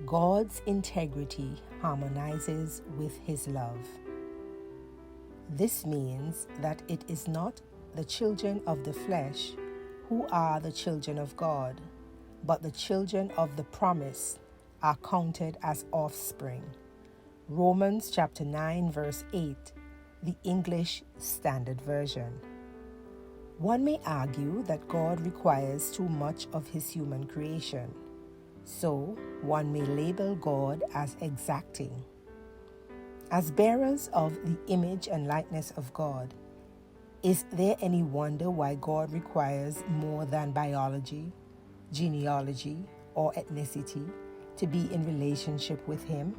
God's integrity harmonizes with His love. This means that it is not the children of the flesh who are the children of God, but the children of the promise are counted as offspring. Romans chapter 9 verse 8, the English Standard Version. One may argue that God requires too much of His human creation, so one may label God as exacting. As bearers of the image and likeness of God, is there any wonder why God requires more than biology, genealogy, or ethnicity to be in relationship with Him?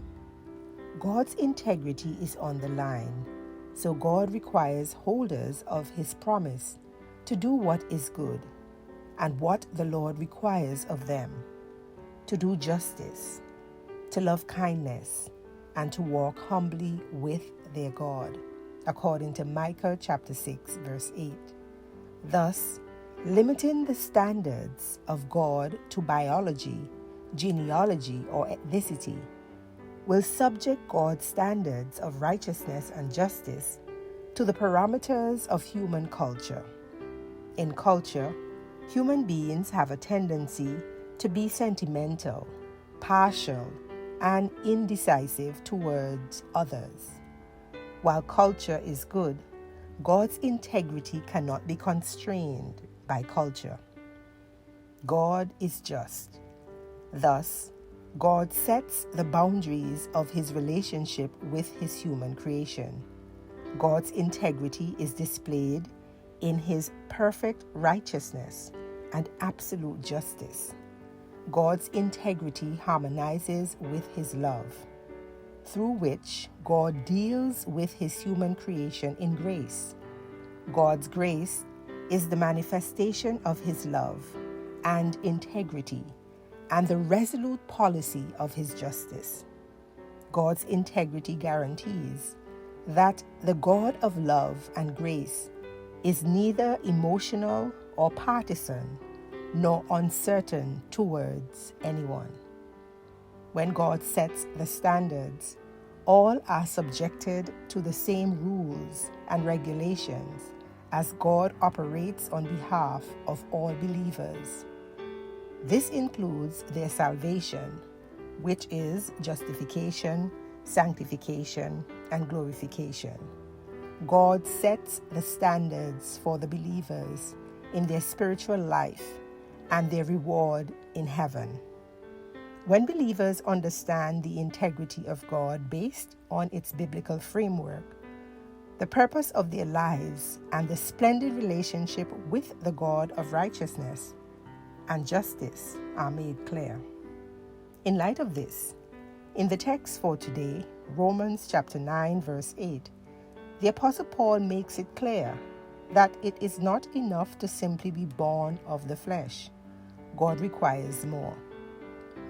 God's integrity is on the line, so God requires holders of His promise to do what is good and what the Lord requires of them, to do justice, to love kindness, and to walk humbly with their God, according to Micah chapter 6 verse 8. Thus, limiting the standards of God to biology, genealogy, or ethnicity will subject God's standards of righteousness and justice to the parameters of human culture. In culture, human beings have a tendency to be sentimental, partial, and indecisive towards others. While culture is good, God's integrity cannot be constrained by culture. God is just. Thus, God sets the boundaries of His relationship with His human creation. God's integrity is displayed in His perfect righteousness and absolute justice. God's integrity harmonizes with His love, through which God deals with His human creation in grace. God's grace is the manifestation of His love and integrity and the resolute policy of His justice. God's integrity guarantees that the God of love and grace is neither emotional or partisan, nor uncertain towards anyone. When God sets the standards, all are subjected to the same rules and regulations as God operates on behalf of all believers. This includes their salvation, which is justification, sanctification, and glorification. God sets the standards for the believers in their spiritual life and their reward in heaven. When believers understand the integrity of God based on its biblical framework, the purpose of their lives and the splendid relationship with the God of righteousness and justice are made clear. In light of this, in the text for today, Romans chapter 9 verse 8, the Apostle Paul makes it clear that it is not enough to simply be born of the flesh. God requires more.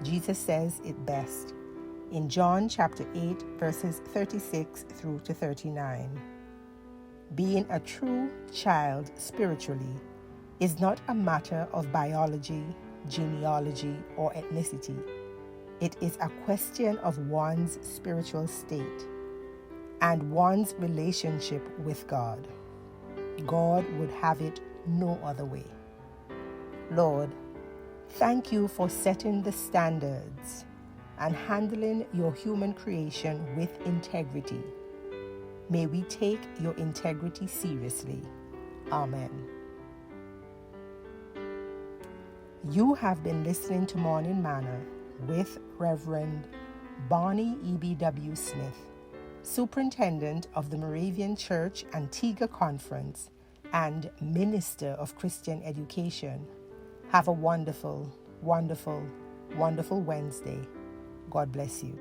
Jesus says it best in John chapter 8 verses 36 through to 39. Being a true child spiritually is not a matter of biology, genealogy, or ethnicity. It is a question of one's spiritual state and one's relationship with God. God would have it no other way. Lord, thank you for setting the standards and handling your human creation with integrity. May we take your integrity seriously. Amen. You have been listening to Morning Manna with Reverend Bonnie EBW Smith, Superintendent of the Moravian Church Antigua Conference and Minister of Christian Education. Have a wonderful, wonderful, wonderful Wednesday. God bless you.